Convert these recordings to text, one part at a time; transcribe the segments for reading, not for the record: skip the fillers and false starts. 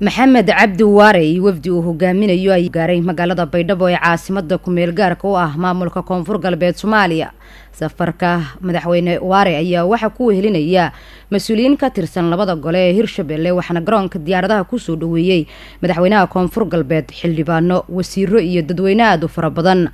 maxamed cabdi waare wafdi uu hogaaminayo ay gaaray magaalada Baydhabo ee caasimada ku meel gaarka u ah maamulka Koonfur Galbeed Soomaaliya. safarka madaxweyne Waare ayaa waxa ku wehelinaya mas'uuliyiin ka tirsan labada gole ee Hirshabelle waxana garoonka diyaaradaha ku soo dhaweeyay madaxweynaha Koonfur Galbeed xildhibaano wasiiro iyo dadweyne aad u fara badan.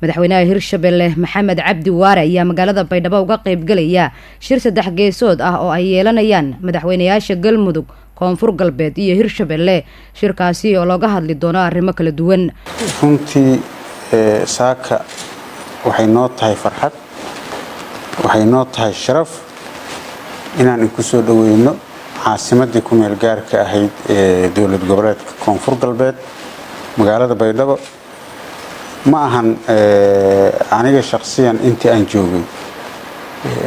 madaxweynaha Hirshabelle maxamed cabdi waare ayaa magaalada Baydhabo uga qayb galaya shir saddex geesood ah oo ay yeelanayaan madaxweynayaasha Galmudug, Koonfur Galbeed iyo Hirshabelle. shirkaasi oo looga hadli doono arrimo kala duwan. runtii saaka waxay noo tahay farxad, waxay noo tahay sharaf inaan ku soo dhaweyno caasimadii ku meel gaarka ahayd ee dawlad goboleedka Koonfur Galbeed magaalada Baydhabo. ma ahan aniga shakhsiyan intii aan joogay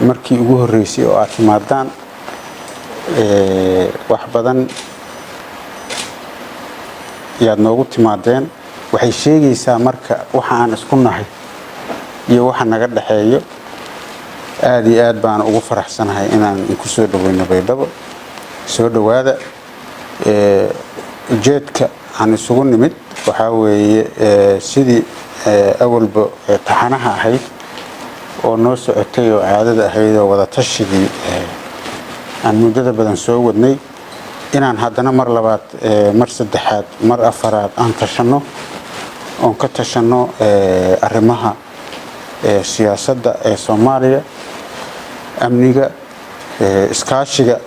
markii ugu horeysay oo aad timaadaan wax badan yaad noogu timaadeen. waxay sheegaysaa marka waxa aan isku nahay iyo waxa naga dhaxeeyo. aad iyo aad baan ugu faraxsanahay inaan ku soo dhaweyno Baydhabo. soo dhawaada. jeedka aan isugu nimid waxa weeye sidii awalba taxanaha ahayd oo noo socotay oo caadada ahayd oo wada tashigii aan muddada badan soo wadnay inaan haddana mar labaad mar saddexaad mar afaraad aan tashano oo ka tashano arrimaha siyaasadda ee Soomaaliya, amniga, iskaashiga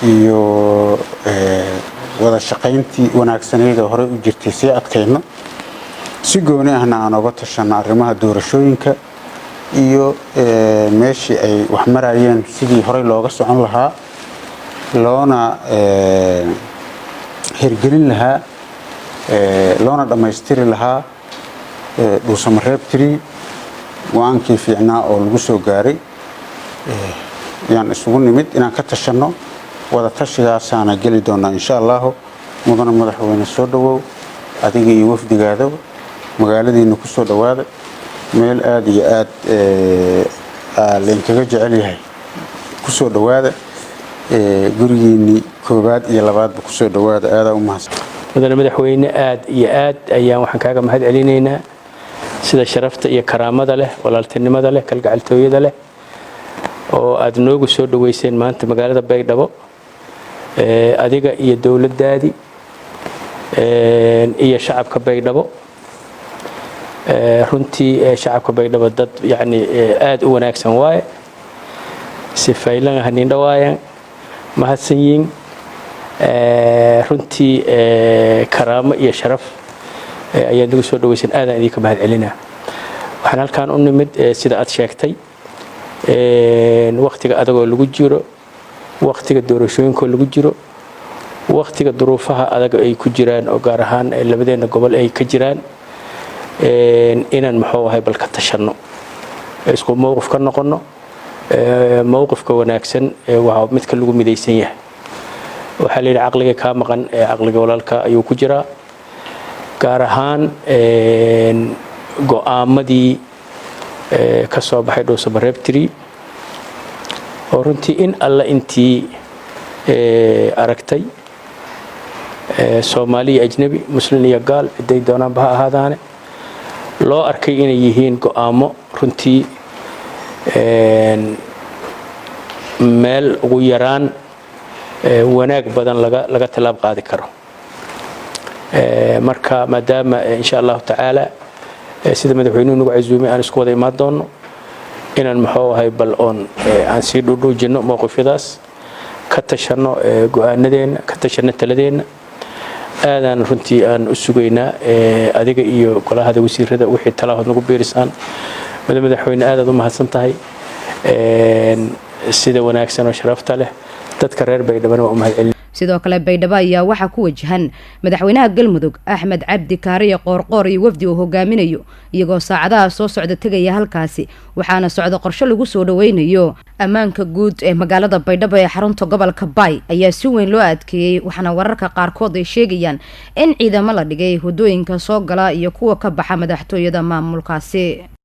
iyo wada shaqayntii wanaagsaneed oo hore u jirtay si adkayno. si gooni ahna aan uga tashano arrimaha doorashooyinka iyo meeshii ay wax marayeen sidii hore looga socon lahaa loona hirgelin lahaa loona dhamaystiri lahaa dhuusamareeb 3 go'aankii fiicnaa oo lagu soo gaaray. yaan isugu nimid inaan ka tashano wada tashigaasana gali doona insha Allah. mudana madaxweyne soo dhawow adiga iyo wafdigaada magaaladiina ku soo dhawaada. meel aad iyo aad leen kaga jecel yahay ku soo dhawaada. gurigiini koobaad iyo labaad ku soo dhawaada. aad u mahadsan mudana madaxweyne. aad iyo aad ayaan waxaan kaaga mahad celinaynaa sida sharafta iyo karaamada leh, walaaltinimada leh, kalgacaltooyada leh oo aad noogu soo dhaweyseen maanta magaalada Baydhabo. adiga iyo dawladdaadi iyo shacabka Baydhabo. runtii shacabka Baydhabo dad yani aad u wanaagsan waaye. si faylan hanin dhawaayaan mahadsan yiin. runtii karaamo iyo sharaf ayaad nagu soo dhaweyseen. aad aan idinka mahad celinaa. waxaan halkaan u nimid sida aad sheegtay waqtiga adagoo lagu jiro, waqtiga doorashooyinka lagu jiro, waqtiga duruufaha adag ay ku jiraan oo gaar ahaan labadeena gobol ay ka jiraan inaan maxuu ahay bal ka tashano isku mowqif ka noqono. mowqifka wanaagsan waa midka lagu midaysan yahay. waxa la yiraahdaa aqliga ka maqan aqliga walaalka ayuu ku jiraa. gaar ahaan go'aamadii ka soo baxay dhuusamareeb 3 oo runtii in alla intii aragtay Soomaaliya, ajnabi, muslim iyo gaal ciday doonaan ba ahaadaan loo arkay inay yihiin go'aamo runtii meel ugu yaraan wanaag badan laga talaab qaadi karo. marka maadaama insha Allah ta'ala sida madaxweynuhu nagu casuumay aan isku wada imaan doono inaan maxuu ahay bal aan sii dhudhuujino mowqifyadaas ka tashano go'aanadeena ka tashano taladeena. aadaan runtii aan u sugaynaa adiga iyo golaha wasiirada wixii talaahod nagu beerisaan. madaxweyne aad u mahadsan tahay sida wanaagsan oo sharafta leh dadka reer Baydhabo waa u mahad celin. sidoo kale Baydhabo ayaa waxa ku wajahan madaxweynaha Galmudug Axmed Cabdi Kaariye Qoorqoor iyo wafdi uu hogaaminayo iyagoo saacadaha soo socda tagaya halkaasi. waxaana socdo qorshe lagu soo dhaweynayo ammaanka guud ee magaalada Baydhabo ee xarunta gobolka Bay ayaa si weyn loo adkeeyay. waxaana wararka qaarkood ay sheegayaan in ciidamo la dhigay wadooyinka soo gala iyo kuwa ka baxa madaxtooyada maamulkaasi.